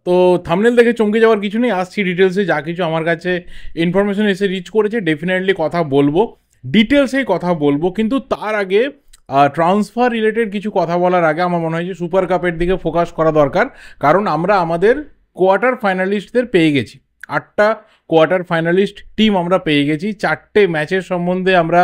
তো থাম্বনেল দেখে চমকে যাওয়ার কিছু নেই, আসছি ডিটেলসে। যা কিছু আমার কাছে ইনফরমেশন এসে রিচ করেছে ডেফিনেটলি কথা বলবো, ডিটেলসেই কথা বলবো। কিন্তু তার আগে ট্রান্সফার রিলেটেড কিছু কথা বলার আগে আমার মনে হয় যে সুপার কাপের দিকে ফোকাস করা দরকার। কারণ আমরা আমাদের কোয়ার্টার ফাইনালিস্টদের পেয়ে গেছি, 8টা কোয়ার্টার ফাইনালিস্ট টিম আমরা পেয়ে গেছি। 4টে ম্যাচের সম্বন্ধে আমরা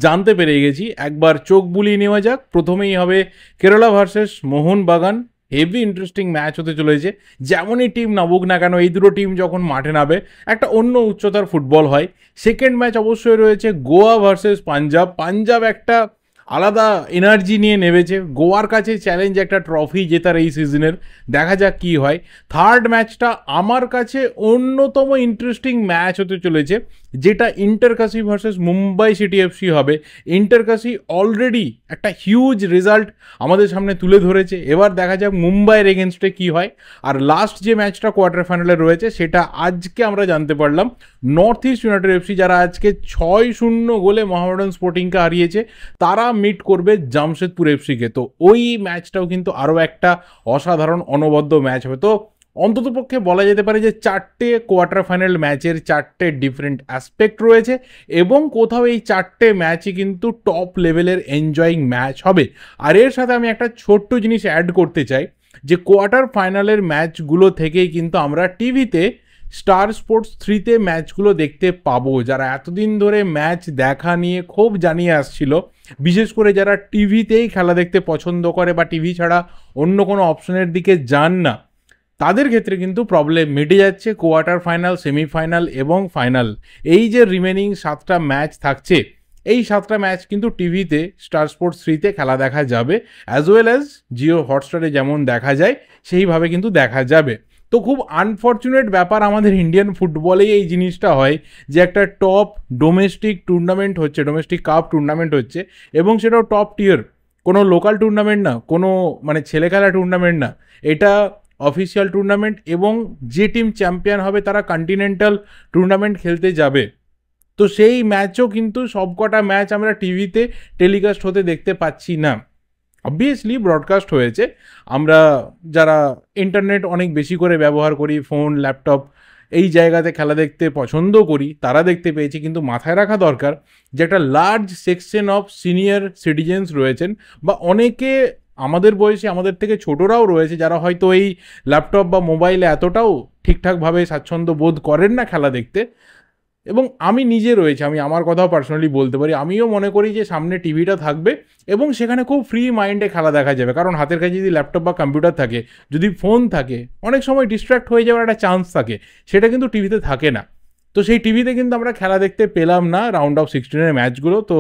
জানতে পেরে গেছি। একবার চোখ বুলিয়ে নেওয়া যাক। প্রথমেই হবে Kerala versus Mohun Bagan. Heavy interesting match হতে চলেছে। যেমনই টিম নামুক না কেন, এই দুটো টিম যখন মাঠে নামে একটা অন্য উচ্চতার ফুটবল হয়। সেকেন্ড ম্যাচ অবশ্যই রয়েছে গোয়া ভার্সেস পাঞ্জাব। পাঞ্জাব একটা আলাদা এনার্জি নিয়ে নেমেছে। গোয়ার কাছে চ্যালেঞ্জ একটা ট্রফি জেতার এই সিজনের, দেখা যাক কী হয়। থার্ড ম্যাচটা আমার কাছে অন্যতম ইন্টারেস্টিং ম্যাচ হতে চলেছে, যেটা Inter Kashi versus Mumbai city FC হবে। ইন্টারকাসি অলরেডি একটা হিউজ রেজাল্ট আমাদের সামনে তুলে ধরেছে, এবার দেখা যাক মুম্বাইয়ের এগেনস্টে কী হয়। আর লাস্ট যে ম্যাচটা কোয়ার্টার ফাইনালে রয়েছে সেটা আজকে আমরা জানতে পারলাম, নর্থ ইস্ট ইউনাইটেড এফসি যারা আজকে 6-0 গোলে মোহামেডান স্পোর্টিংকে হারিয়েছে, তারা মিট করবে জামশেদপুর এফসিকে। তো ওই ম্যাচটাও কিন্তু আরও একটা অসাধারণ অনবদ্য ম্যাচ হবে। তো অন্ততপক্ষে বলা যেতে পারে যে 4টে কোয়ার্টার ফাইনাল ম্যাচের 4টে ডিফারেন্ট অ্যাসপেক্ট রয়েছে, এবং কোথাও এই 4টে ম্যাচই কিন্তু টপ লেভেলের এনজয়িং ম্যাচ হবে। আর এর সাথে আমি একটা ছোট্ট জিনিস অ্যাড করতে চাই, যে কোয়ার্টার ফাইনালের ম্যাচগুলো থেকেই কিন্তু আমরা টিভিতে স্টার স্পোর্টস 3-তে ম্যাচগুলো দেখতে পাবো। যারা এতদিন ধরে ম্যাচ দেখা নিয়ে ক্ষোভ জানিয়ে আসছিল, বিশেষ করে যারা টিভিতেই খেলা দেখতে পছন্দ করে বা টিভি ছাড়া অন্য কোনো অপশনের দিকে যান না, তাদের ক্ষেত্রে কিন্তু প্রবলেম মিটে যাচ্ছে। কোয়ার্টার ফাইনাল, সেমিফাইনাল এবং ফাইনাল, এই যে রিমেনিং 7টা ম্যাচ থাকছে, এই 7টা ম্যাচ কিন্তু টিভিতে স্টার স্পোর্টস 3-তে খেলা দেখা যাবে, অ্যাজ ওয়েল অ্যাজ জিও হটস্টারে যেমন দেখা যায় সেইভাবে কিন্তু দেখা যাবে। তো খুব আনফর্চুনেট ব্যাপার আমাদের ইন্ডিয়ান ফুটবলেই এই জিনিসটা হয়, যে একটা টপ ডোমেস্টিক টুর্নামেন্ট হচ্ছে, ডোমেস্টিক কাপ টুর্নামেন্ট হচ্ছে, এবং সেটাও টপ টিয়ার, কোনো লোকাল টুর্নামেন্ট না, কোনো মানে ছেলে খেলা টুর্নামেন্ট না, এটা অফিসিয়াল টুর্নামেন্ট। এবং যে টিম চ্যাম্পিয়ন হবে তারা কন্টিনেন্টাল টুর্নামেন্ট খেলতে যাবে। তো সেই ম্যাচও কিন্তু সবকটা ম্যাচ আমরা টিভিতে টেলিকাস্ট হতে দেখতে পাচ্ছি না। অবভিয়াসলি ব্রডকাস্ট হয়েছে, আমরা যারা ইন্টারনেট অনেক বেশি করে ব্যবহার করি, ফোন ল্যাপটপ এই জায়গাতে খেলা দেখতে পছন্দ করি, তারা দেখতে পেয়েছি। কিন্তু মাথায় রাখা দরকার যে একটা large section of senior citizens রয়েছেন, বা অনেকে আমাদের বয়সে আমাদের থেকে ছোটরাও রয়েছে, যারা হয়তো এই ল্যাপটপ বা মোবাইলে এতটাও ঠিকঠাকভাবে স্বাচ্ছন্দ্য বোধ করেন না খেলা দেখতে। এবং আমি নিজে রয়েছে, আমি আমার কথাও পার্সোনালি বলতে পারি, আমিও মনে করি যে সামনে টিভিটা থাকবে এবং সেখানে খুব ফ্রি মাইন্ডে খেলা দেখা যাবে। কারণ হাতের কাছে যদি ল্যাপটপ বা কম্পিউটার থাকে, যদি ফোন থাকে, অনেক সময় ডিস্ট্র্যাক্ট হয়ে যাওয়ার একটা চান্স থাকে, সেটা কিন্তু টিভিতে থাকে না। তো সেই টিভিতে কিন্তু আমরা খেলা দেখতে পেলাম না রাউন্ড অফ 16-এর ম্যাচগুলো। তো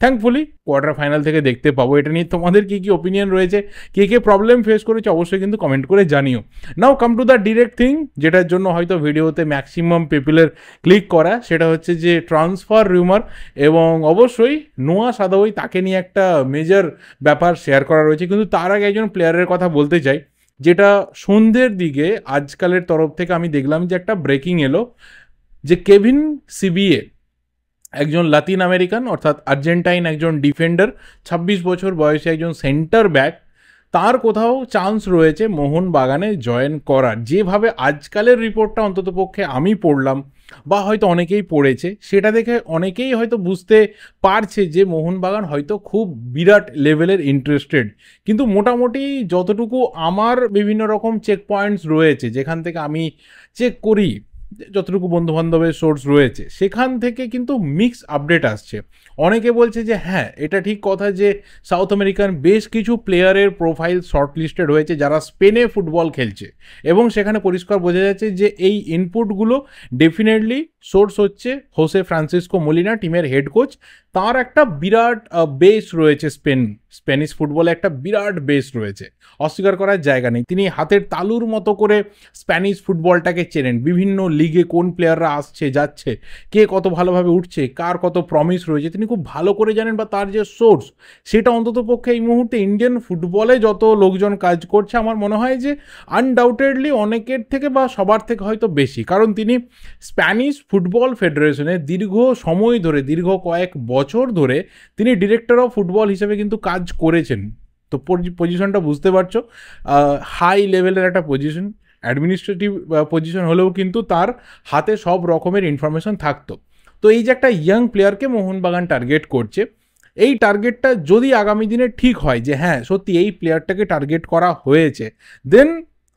থ্যাঙ্কফুলি কোয়ার্টার ফাইনাল থেকে দেখতে পাবো। এটা নিয়ে তোমাদের কী কী ওপিনিয়ন রয়েছে, কে প্রবলেম ফেস করেছে, অবশ্যই কিন্তু কমেন্ট করে জানিও। Now come to the direct thing, যেটার জন্য হয়তো ভিডিওতে ম্যাক্সিমাম পিপলের ক্লিক করা, সেটা হচ্ছে যে ট্রান্সফার রিউমার। এবং অবশ্যই নোয়া সাদাওই, তাকে নিয়ে একটা মেজর ব্যাপার শেয়ার করা রয়েছে। কিন্তু তার আগে একজন প্লেয়ারের কথা বলতে চাই, যেটা সন্ধ্যের দিকে আজকালের তরফ থেকে আমি দেখলাম যে একটা ব্রেকিং এলো, যে কেভিন সিবিএ, একজন লাতিন আমেরিকান অর্থাৎ আর্জেন্টাইন একজন ডিফেন্ডার, 26 বছর বয়সে একজন সেন্টার ব্যাক, তার কোথাও চান্স রয়েছে মোহনবাগানে জয়েন করার। যেভাবে আজকালের রিপোর্টটা অন্ততপক্ষে আমি পড়লাম, বা হয়তো অনেকেই পড়েছে, সেটা দেখে অনেকেই হয়তো বুঝতে পারছে যে মোহনবাগান হয়তো খুব বিরাট লেভেলের ইন্টারেস্টেড। কিন্তু মোটামুটি যতটুকু আমার বিভিন্ন রকম চেক পয়েন্টস রয়েছে, যেখান থেকে আমি চেক করি, যতটুকু বন্ধুবান্ধবের সোর্স রয়েছে, সেখান থেকে কিন্তু মিক্স আপডেট আসছে। অনেকে বলছে যে হ্যাঁ, এটা ঠিক কথা যে সাউথ আমেরিকান বেশ কিছু প্লেয়ারের প্রোফাইল শর্ট লিস্টেড হয়েছে যারা স্পেনে ফুটবল খেলছে, এবং সেখানে পরিষ্কার বোঝা যাচ্ছে যে এই ইনপুটগুলো ডেফিনেটলি সোর্স হচ্ছে হোসে ফ্রান্সিসকো মোলিনা, টিমের হেড কোচ। তার একটা বিরাট বেস রয়েছে, স্প্যানিশ ফুটবলে একটা বিরাট বেস রয়েছে, অস্বীকার করার জায়গা নেই। তিনি হাতের তালুর মতো করে স্প্যানিশ ফুটবলটাকে চেনেন, বিভিন্ন লিগে কোন প্লেয়াররা আসছে যাচ্ছে, কে কত ভালোভাবে উঠছে, কার কত প্রমিস রয়েছে, তিনি খুব ভালো করে জানেন। বা তার যে সোর্স, সেটা অন্ততপক্ষে এই মুহূর্তে ইন্ডিয়ান ফুটবলে যত লোকজন কাজ করছে, আমার মনে হয় যে আনডাউটেডলি অনেকের থেকে বা সবার থেকে হয়তো বেশি। কারণ তিনি স্প্যানিশ ফুটবল ফেডারেশনে দীর্ঘ সময় ধরে, দীর্ঘ কয়েক বছর ধরে তিনি ডিরেক্টর অফ ফুটবল হিসেবে কিন্তু কাজ করেছেন। তো পজিশনটা বুঝতে পারছো, হাই লেভেলের একটা পজিশন। অ্যাডমিনিস্ট্রেটিভ পজিশন হলেও কিন্তু তার হাতে সব রকমের ইনফরমেশন থাকতো। তো এই যে একটা ইয়াং প্লেয়ারকে মোহনবাগান টার্গেট করছে, এই টার্গেটটা যদি আগামী দিনে ঠিক হয় যে হ্যাঁ সত্যি এই প্লেয়ারটাকে টার্গেট করা হয়েছে, দেন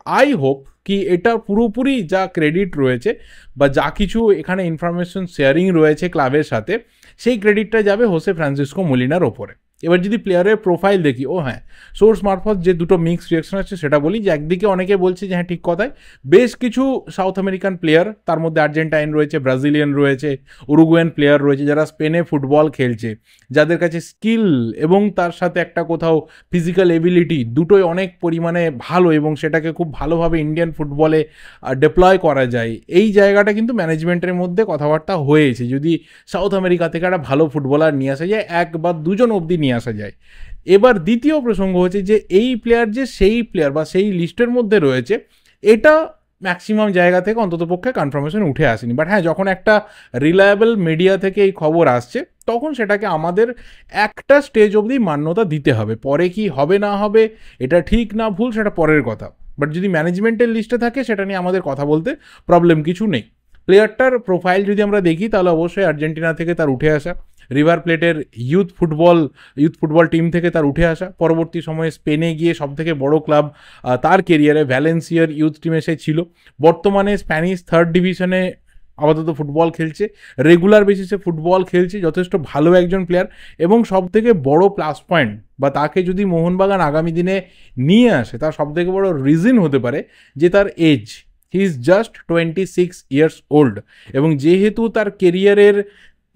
আই হোপ কি এটা পুরোপুরি যা ক্রেডিট রয়েছে বা যা কিছু এখানে ইনফরমেশন শেয়ারিং রয়েছে ক্লাবের সাথে, সেই ক্রেডিটটা যাবে হোসে ফ্রান্সিসকো মলিনার ওপরে। এবার যদি প্লেয়ারের প্রোফাইল দেখি, ও হ্যাঁ, সোর্স মারফত যে দুটো মিক্সড রিয়াকশন আছে সেটা বলি, যে একদিকে অনেকে বলছে যে হ্যাঁ ঠিক কথায় বেশ কিছু সাউথ আমেরিকান প্লেয়ার, তার মধ্যে আর্জেন্টাইন রয়েছে, ব্রাজিলিয়ান রয়েছে, উরুগুয়ান প্লেয়ার রয়েছে যারা স্পেনে ফুটবল খেলছে, যাদের কাছে স্কিল এবং তার সাথে একটা কোথাও ফিজিক্যাল এবিলিটি দুটোই অনেক পরিমাণে ভালো এবং সেটাকে খুব ভালোভাবে ইন্ডিয়ান ফুটবলে ডেপ্লয় করা যায়। এই জায়গাটা কিন্তু ম্যানেজমেন্টের মধ্যে কথাবার্তা হয়েছে, যদি সাউথ আমেরিকা থেকে একটা ভালো ফুটবলার নিয়ে আসা যায়, এক বা দুজন অবধি নিয়ে আসা যায়। এবার দ্বিতীয় প্রসঙ্গ হচ্ছে যে এই প্লেয়ার যে সেই প্লেয়ার বা সেই লিস্টের মধ্যে রয়েছে, এটা ম্যাক্সিমাম জায়গা থেকে অন্ততপক্ষে কনফার্মেশন উঠে আসেনি। বাট হ্যাঁ, যখন একটা রিলায়েবল মিডিয়া থেকে এই খবর আসছে তখন সেটাকে আমাদের একটা স্টেজ অবধি মান্যতা দিতে হবে। পরে কি হবে না হবে, এটা ঠিক না ভুল, সেটা পরের কথা। বাট যদি ম্যানেজমেন্টের লিস্টে থাকে সেটা নিয়ে আমাদের কথা বলতে প্রবলেম কিছু নেই। প্লেয়ারটার প্রোফাইল যদি আমরা দেখি তাহলে অবশ্যই আর্জেন্টিনা থেকে তার উঠে আসা, রিভার প্লেটের ইউথ ফুটবল টিম থেকে তার উঠে আসা, পরবর্তী সময়ে স্পেনে গিয়ে সবথেকে বড় ক্লাব তার কেরিয়ারে ভ্যালেন্সিয়ার ইউথ টিমে সে ছিল, বর্তমানে স্প্যানিশ 3rd ডিভিশনে আপাতত ফুটবল খেলছে, রেগুলার বেসিসে ফুটবল খেলছে, যথেষ্ট ভালো একজন প্লেয়ার। এবং সবথেকে বড় প্লাস পয়েন্ট বা তাকে যদি মোহনবাগান আগামী দিনে নিয়ে আসে, তার সবথেকে বড় রিজন হতে পারে যে তার age. He is just 26 years old, এবং যেহেতু তার কেরিয়ারের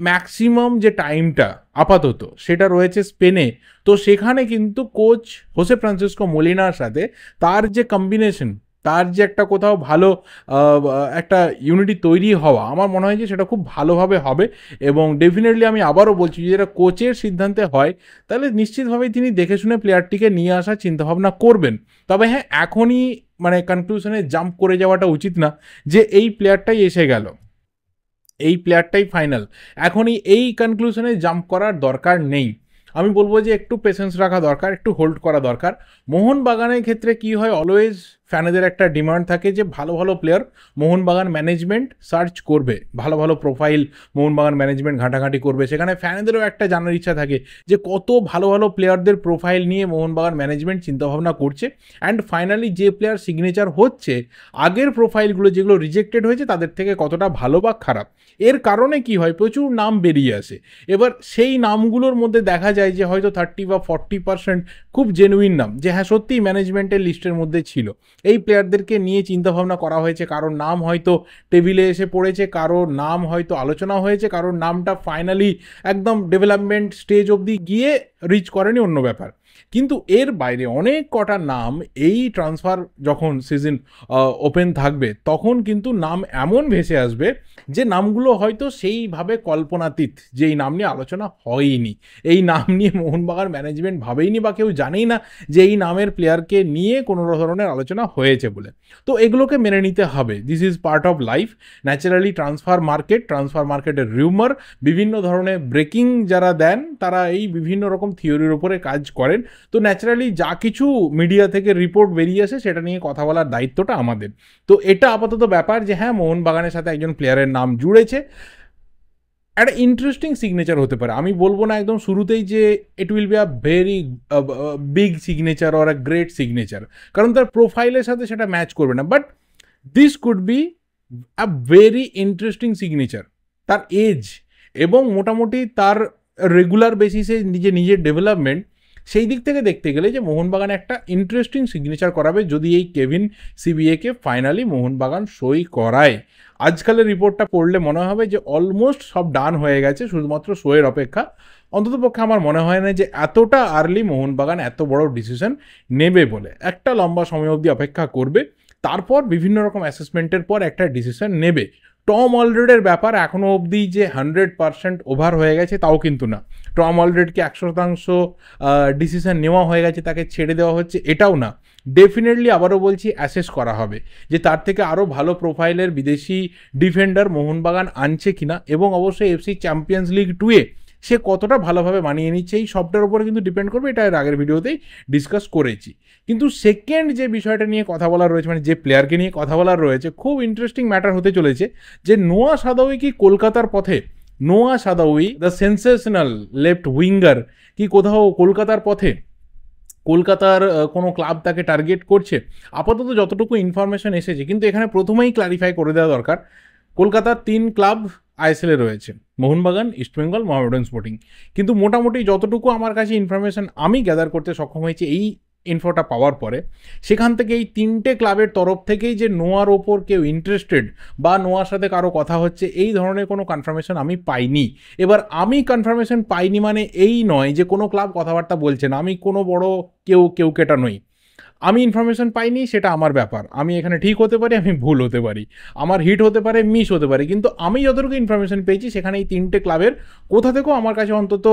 ম্যাক্সিমাম যে টাইমটা আপাতত সেটা রয়েছে স্পেনে, তো সেখানে কিন্তু কোচ হোসে ফ্রান্সিসকো মলিনার সাথে তার যে কম্বিনেশন, তার যে একটা কোথাও ভালো একটা ইউনিটি তৈরি হওয়া, আমার মনে হয় যে সেটা খুব ভালোভাবে হবে। এবং ডেফিনেটলি আমি আবারও বলছি, যে এটা কোচের সিদ্ধান্তে হয় তাহলে নিশ্চিতভাবেই তিনি দেখে শুনে প্লেয়ারটিকে নিয়ে আসার চিন্তাভাবনা করবেন। তবে হ্যাঁ, এখনই মানে কনক্লুশনে জাম্প করে যাওয়াটা উচিত না যে এই প্লেয়ারটাই এসে গেল, এই প্লেয়ারটাই ফাইনাল, এখনই এই কনক্লুশনে জাম্প করার দরকার নেই। আমি বলবো যে একটু পেশেন্স রাখা দরকার, একটু হোল্ড করা দরকার। মোহনবাগানের ক্ষেত্রে কি হয়, অলওয়েজ ফ্যানেদের একটা ডিমান্ড থাকে যে ভালো ভালো প্লেয়ার মোহনবাগান ম্যানেজমেন্ট সার্চ করবে, ভালো ভালো প্রোফাইল মোহনবাগান ম্যানেজমেন্ট ঘাঁটাঘাঁটি করবে। সেখানে ফ্যানেদেরও একটা জানার ইচ্ছা থাকে যে কত ভালো ভালো প্লেয়ারদের প্রোফাইল নিয়ে মোহনবাগান ম্যানেজমেন্ট চিন্তাভাবনা করছে, অ্যান্ড ফাইনালি যে প্লেয়ার সিগনেচার হচ্ছে, আগের প্রোফাইলগুলো যেগুলো রিজেক্টেড হয়েছে তাদের থেকে কতটা ভালো বা খারাপ। এর কারণে কি হয়, প্রচুর নাম বেরিয়ে আসে। এবার সেই নামগুলোর মধ্যে দেখা যায় যে হয়তো 30 বা 40% খুব জেনুইন নাম, যে হ্যাঁ সত্যিই ম্যানেজমেন্টের লিস্টের মধ্যে ছিল। এই প্লেয়ারদেরকে নিয়ে চিন্তাভাবনা করা হয়েছে, কারোর নাম হয়তো টেবিলে এসে পড়েছে, কারোর নাম হয়তো আলোচনা হয়েছে, কারোর নামটা ফাইনালি একদম ডেভেলপমেন্ট স্টেজ অবধি গিয়ে রিচ করেনি, অন্য ব্যাপার। কিন্তু এর বাইরে অনেক কটা নাম এই ট্রান্সফার যখন সিজন ওপেন থাকবে তখন কিন্তু নাম এমন ভেসে আসবে যে নামগুলো হয়তো সেইভাবে কল্পনাতীত, যে এই নাম নিয়ে আলোচনা হয়নি, এই নাম নিয়ে মোহনবাগান ম্যানেজমেন্ট ভাবেইনি বা কেউ জানেই না যে এই নামের প্লেয়ারকে নিয়ে কোনো ধরনের আলোচনা হয়েছে বলে। তো এগুলোকে মেনে নিতে হবে, this is part of life. Naturally transfer মার্কেটের রিউমার, বিভিন্ন ধরনের ব্রেকিং যারা দেন তারা এই বিভিন্ন রকম থিওরির উপরে কাজ করেন। তো ন্যাচারালি যা কিছু মিডিয়া থেকে রিপোর্ট বেরিয়ে আসে সেটা নিয়ে কথা বলার দায়িত্বটা আমাদের। তো এটা আপাতত ব্যাপার যে হ্যাঁ, মোহনবাগানের সাথে একজন প্লেয়ারের নাম জুড়েছে, একটা ইন্টারেস্টিং সিগনেচার হতে পারে। আমি বলবো না একদম শুরুতেই যে it will be a very big signature or a great signature, কারণ তার প্রোফাইলের সাথে সেটা ম্যাচ করবে না, but this could be a very interesting signature. তার এজ এবং মোটামুটি তার রেগুলার বেসিসে নিজের ডেভেলপমেন্ট, সেই দিক থেকে দেখতে গেলে যে মোহনবাগান একটা ইন্টারেস্টিং সিগনেচার করাবে যদি এই কেভিন সিবিএকে ফাইনালি মোহনবাগান সই করায়। আজকালের রিপোর্টটা পড়লে মনে হবে যে অলমোস্ট সব ডান হয়ে গেছে, শুধুমাত্র সইয়ের অপেক্ষা। অন্ততপক্ষে আমার মনে হয় না যে এতটা আর্লি মোহনবাগান এত বড় ডিসিশন নেবে বলে। একটা লম্বা সময় অবধি অপেক্ষা করবে, তারপর বিভিন্ন রকম অ্যাসেসমেন্টের পর একটা ডিসিশন নেবে। টম অলরেডের ব্যাপার এখনও অবধি যে 100% ওভার হয়ে গেছে তাও কিন্তু না। টম অলরেডকে 100% ডিসিশন নেওয়া হয়ে গেছে, তাকে ছেড়ে দেওয়া হচ্ছে, এটাও না। ডেফিনেটলি আবারও বলছি, অ্যাসেস করা হবে যে তার থেকে আরও ভালো প্রোফাইলের বিদেশি ডিফেন্ডার মোহনবাগান আনছে কিনা, এবং অবশ্যই এফসি চ্যাম্পিয়ন্স লিগ 2-এ সে কতটা ভালোভাবে মানিয়ে নিচ্ছে এই সবটার উপরে কিন্তু ডিপেন্ড করবে, এটা এর আগের ভিডিওতেই ডিসকাস করেছি। কিন্তু সেকেন্ড যে বিষয়টা নিয়ে কথা বলার রয়েছে, মানে যে প্লেয়ারকে নিয়ে কথা বলার রয়েছে, খুব ইন্টারেস্টিং ম্যাটার হতে চলেছে যে নোয়া সাদাউই কি কলকাতার পথে? নোয়া সাদাউই দ্য সেন্সেশনাল লেফট উইঙ্গার কি কোথাও কলকাতার পথে? কলকাতার কোনো ক্লাব তাকে টার্গেট করছে? আপাতত যতটুকু ইনফরমেশন এসেছে, কিন্তু এখানে প্রথমেই ক্লারিফাই করে দেওয়া দরকার, কলকাতার 3 ক্লাব আইএসএলে রয়েছে, মোহনবাগান, ইস্টবেঙ্গল, মোহামেডান স্পোর্টিং। কিন্তু মোটামুটি যতটুকু আমার কাছে ইনফরমেশন আমি গ্যাদার করতে সক্ষম হয়েছি এই ইনফোটা পাওয়ার পরে, সেখান থেকে এই 3টে ক্লাবের তরফ থেকেই যে নোয়ার ওপর কেউ ইন্টারেস্টেড বা নোয়ার সাথে কারো কথা হচ্ছে এই ধরনের কোনো কনফার্মেশন আমি পাইনি। এবার আমি কনফার্মেশন পাইনি মানে এই নয় যে কোনো ক্লাব কথাবার্তা বলছে না, আমি কোনো বড় কেউ কেটা নই। আমি ইনফরমেশন পাইনি, সেটা আমার ব্যাপার, আমি এখানে ঠিক হতে পারি, আমি ভুল হতে পারি, আমার হিট হতে পারে, মিস হতে পারে, কিন্তু আমি যতটুকু ইনফরমেশন পেয়েছি সেখানে এই 3টে ক্লাবের কোথা থেকেও আমার কাছে অন্তত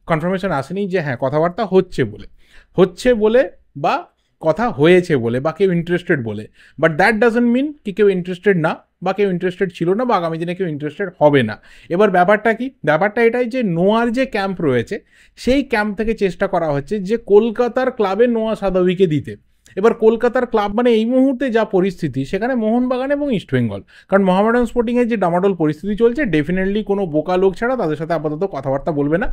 কনফার্মেশন আসেনি যে হ্যাঁ কথাবার্তা হচ্ছে বলে বা কথা হয়েছে বলে বা কেউ ইন্টারেস্টেড বলে। বাট দ্যাট ডাজন্ট মিন কি কেউ ইন্টারেস্টেড না বা কেউ ইন্টারেস্টেড ছিল না বা আগামী দিনে কেউ ইন্টারেস্টেড হবে না। এবার ব্যাপারটা কি? ব্যাপারটা এটাই যে নোয়ার যে ক্যাম্প রয়েছে সেই ক্যাম্প থেকে চেষ্টা করা হচ্ছে যে কলকাতার ক্লাবে নোয়া সাদাউইকে দিতে। এবার কলকাতার ক্লাব মানে এই মুহূর্তে যা পরিস্থিতি, সেখানে মোহনবাগান এবং ইস্টবেঙ্গল, কারণ মোহামেডান স্পোর্টিংয়ের যে ডামাডোল পরিস্থিতি চলছে, ডেফিনেটলি কোনো বোকা লোক ছাড়া তাদের সাথে আপাতত কথাবার্তা বলবে না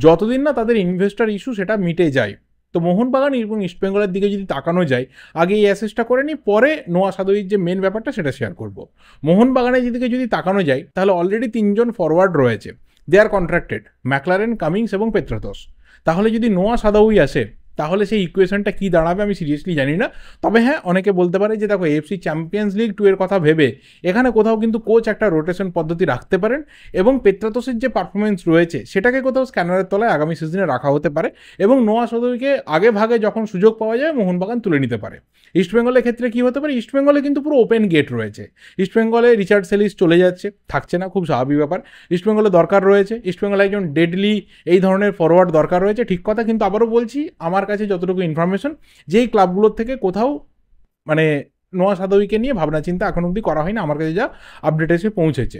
যতদিন না তাদের ইনভেস্টার ইস্যু সেটা মিটে যায়। তো মোহনবাগান এবং ইস্টবেঙ্গলের দিকে যদি তাকানো যায়, আগে এই অ্যাসেসটা করে নিই, পরে নোয়া সাদুইর যে মেন ব্যাপারটা সেটা শেয়ার করব। মোহনবাগানের দিকে যদি তাকানো যায় তাহলে অলরেডি 3জন ফরওয়ার্ড রয়েছে, দে আর কন্ট্রাক্টেড, ম্যাকলারেন, কামিংস এবং পেত্রাতস। তাহলে যদি নোয়া সাদাউই আসে তাহলে সেই ইকুয়েশনটা কী দাঁড়াবে আমি সিরিয়াসলি জানি না। তবে হ্যাঁ, অনেকে বলতে পারে যে দেখো এএফসি চ্যাম্পিয়ন্স লিগ 2 এর কথা ভেবে এখানে কোথাও কিন্তু কোচ একটা রোটেশন পদ্ধতি রাখতে পারেন এবং পেত্রাতসের যে পারফরমেন্স রয়েছে সেটাকে কোথাও স্ক্যানারের তলায় আগামী সিজনে রাখা হতে পারে এবং নোয়া সাদুইকে আগে ভাগে যখন সুযোগ পাওয়া যায় মোহনবাগান তুলে নিতে পারে। ইস্টবেঙ্গলের ক্ষেত্রে কী হতে পারে? ইস্টবেঙ্গলে কিন্তু পুরো ওপেন গেট রয়েছে। ইস্টবেঙ্গলে রিচার্ড সেলিস চলে যাচ্ছে, থাকছে না, খুব স্বাভাবিক ব্যাপার। ইস্টবেঙ্গলে দরকার রয়েছে, ইস্টবেঙ্গলে একজন ডেডলি এই ধরনের ফরওয়ার্ড দরকার রয়েছে, ঠিক কথা। কিন্তু আবারও বলছি, আমার কাছে যতটুকু ইনফরমেশন, যেই ক্লাবগুলোর থেকে কোথাও মানে নোয়া সাদুইকে নিয়ে ভাবনা চিন্তা এখন অবধি করা হয়নি, আমার কাছে যা আপডেট এসে পৌঁছেছে।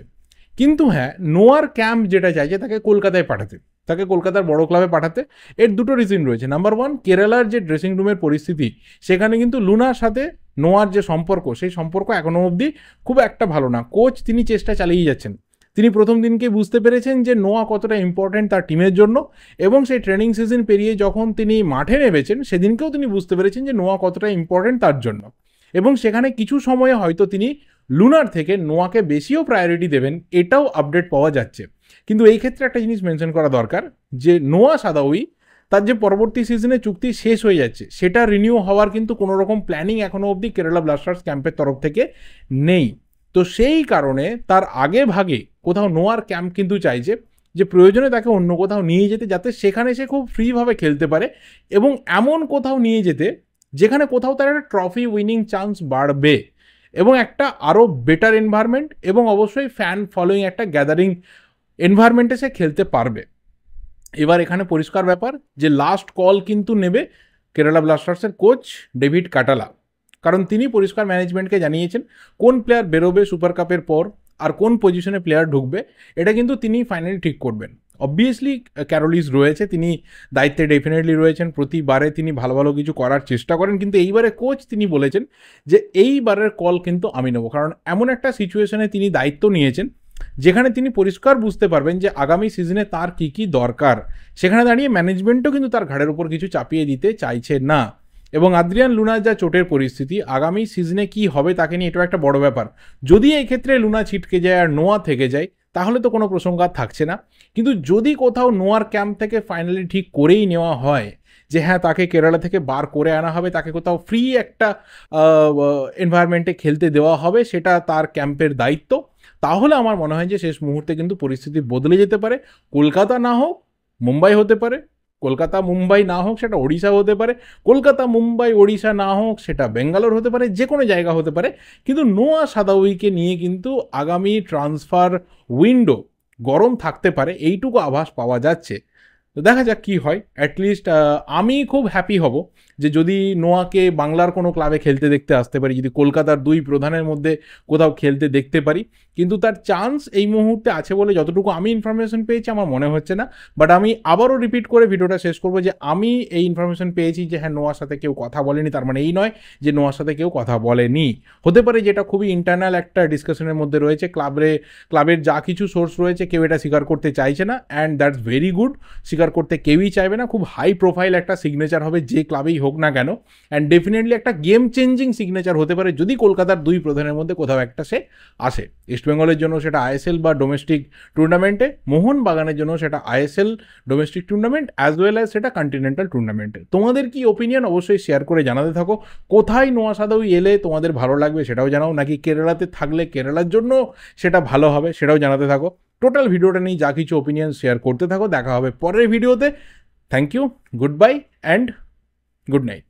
কিন্তু হ্যাঁ, নোয়ার ক্যাম্প যেটা চাইছে তাকে কলকাতায় পাঠাতে, তাকে কলকাতার বড় ক্লাবে পাঠাতে, এর দুটো রিজন রয়েছে। নাম্বার 1, কেরালার যে ড্রেসিং রুমের পরিস্থিতি, সেখানে কিন্তু লুনার সাথে নোয়ার যে সম্পর্ক, সেই সম্পর্ক এখনও অবধি খুব একটা ভালো না। কোচ তিনি চেষ্টা চালিয়ে যাচ্ছেন, তিনি প্রথম দিনকে বুঝতে পেরেছেন যে নোয়া কতটা ইম্পর্টেন্ট তার টিমের জন্য এবং সেই ট্রেনিং সিজন পেরিয়ে যখন তিনি মাঠে নেমেছেন সেদিনকেও তিনি বুঝতে পেরেছেন যে নোয়া কতটা ইম্পর্টেন্ট তার জন্য, এবং সেখানে কিছু সময়ে হয়তো তিনি লুনার থেকে নোয়াকে বেশিও প্রায়োরিটি দেবেন, এটাও আপডেট পাওয়া যাচ্ছে। কিন্তু এই ক্ষেত্রে একটা জিনিস মেনশন করা দরকার যে নোয়া সাদাউই তার যে পরবর্তী সিজনে চুক্তি শেষ হয়ে যাচ্ছে সেটা রিনিউ হওয়ার কিন্তু কোনো রকম প্ল্যানিং এখনও অবধি কেরালা ব্লাস্টার্স ক্যাম্পের তরফ থেকে নেই। তো সেই কারণে তার আগে ভাগে কোথাও নোয়ার ক্যাম্প কিন্তু চাইছে যে প্রয়োজনে তাকে অন্য কোথাও নিয়ে যেতে, যাতে সেখানে সে খুব ফ্রিভাবে খেলতে পারে এবং এমন কোথাও নিয়ে যেতে যেখানে কোথাও তার একটা ট্রফি উইনিং চান্স বাড়বে এবং একটা আরও বেটার এনভায়রনমেন্ট এবং অবশ্যই ফ্যান ফলোয়িং একটা গ্যাদারিং এনভায়রনমেন্টে সে খেলতে পারবে। এবার এখানে পরিষ্কার ব্যাপার যে লাস্ট কল কিন্তু নেবে কেরালা ব্লাস্টার্সের কোচ ডেভিড কাটালা, কারণ তিনি পরিষ্কার ম্যানেজমেন্টকে জানিয়েছেন কোন প্লেয়ার বেরোবে সুপার কাপের পর আর কোন পজিশনে প্লেয়ার ঢুকবে, এটা কিন্তু তিনি ফাইনালি ঠিক করবেন। অবভিয়াসলি ক্যারোলিস রয়েছে, তিনি দায়িত্বে ডেফিনেটলি রয়েছেন, প্রতিবারে তিনি ভালো ভালো কিছু করার চেষ্টা করেন, কিন্তু এইবারে কোচ তিনি বলেছেন যে এইবারের কল কিন্তু আমি নেব, কারণ এমন একটা সিচুয়েশনে তিনি দায়িত্ব নিয়েছেন যেখানে তিনি পরিষ্কার বুঝতে পারবেন যে আগামী সিজনে তার কী কী দরকার। সেখানে দাঁড়িয়ে ম্যানেজমেন্টও কিন্তু তার ঘাড়ের উপর কিছু চাপিয়ে দিতে চাইছে না। এবং আদ্রিয়ান লুনার যা চোটের পরিস্থিতি, আগামী সিজনে কি হবে তাকে নিয়ে এটাও একটা বড় ব্যাপার। যদি এই ক্ষেত্রে লুনা ছিটকে যায় আর নোয়া থেকে যায় তাহলে তো কোনো প্রসঙ্গ আর থাকছে না, কিন্তু যদি কোথাও নোয়ার ক্যাম্প থেকে ফাইনালি ঠিক করেই নেওয়া হয় যে হ্যাঁ তাকে কেরালা থেকে বার করে আনা হবে, তাকে কোথাও ফ্রি একটা এনভায়রনমেন্টে খেলতে দেওয়া হবে, সেটা তার ক্যাম্পের দায়িত্ব, তাহলে আমার মনে হয় যে শেষ মুহূর্তে কিন্তু পরিস্থিতি বদলে যেতে পারে। কলকাতা না হোক মুম্বাই হতে পারে, কলকাতা মুম্বাই না হোক সেটা ওড়িশা হতে পারে, কলকাতা মুম্বাই ওড়িশা না হোক সেটা বেঙ্গালোর হতে পারে, যে কোনো জায়গা হতে পারে, কিন্তু নোয়া সাদাউইকে নিয়ে কিন্তু আগামী ট্রান্সফার উইন্ডো গরম থাকতে পারে, এইটুকু আভাস পাওয়া যাচ্ছে। তো দেখা যাক কী হয়। অ্যাটলিস্ট আমি খুব হ্যাপি হব যে যদি নোয়াকে বাংলার কোনো ক্লাবে খেলতে দেখতে আসতে পারি, যদি কলকাতার দুই প্রধানের মধ্যে কোথাও খেলতে দেখতে পারি, কিন্তু তার চান্স এই মুহূর্তে আছে বলে যতটুকু আমি ইনফরমেশন পেয়েছি আমার মনে হচ্ছে না। বাট আমি আবারও রিপিট করে ভিডিওটা শেষ করবো যে আমি এই ইনফরমেশন পেয়েছি যে হ্যাঁ নোয়ার সাথে কেউ কথা বলেনি, তার মানে এই নয় যে নোয়ার সাথে কেউ কথা বলেনি। হতে পারে যেটা খুবই ইন্টারনাল একটা ডিসকাশনের মধ্যে রয়েছে, ক্লাবের যা কিছু সোর্স রয়েছে কেউ এটা স্বীকার করতে চাইছে না, অ্যান্ড দ্যাটস ভেরি গুড। স্বীকার করতে কেউই চাইবে না, খুব হাই প্রোফাইল একটা সিগনেচার হবে যে ক্লাবেই হোক না কেন, অ্যান্ড ডেফিনেটলি একটা গেম চেঞ্জিং সিগনেচার হতে পারে যদি কলকাতার দুই প্রধানের মধ্যে কোথাও একটা সে আসে। ইস্টবেঙ্গলের জন্য সেটা আইএসএল বা ডোমেস্টিক টুর্নামেন্টে, মোহনবাগানের জন্য সেটা ISL domestic tournament as well as সেটা কন্টিনেন্টাল টুর্নামেন্টে। তোমাদের কি ওপিনিয়ন অবশ্যই শেয়ার করে জানাতে থাকো। কোথায় নোয়া সাদাউ এলে তোমাদের ভালো লাগবে সেটাও জানাও, নাকি কেরালাতে থাকলে কেরালার জন্য সেটা ভালো হবে সেটাও জানাতে থাকো। টোটাল ভিডিওটা নিয়ে যা কিছু ওপিনিয়ন শেয়ার করতে থাকো। দেখা হবে পরের ভিডিওতে। Thank you, goodbye and good night.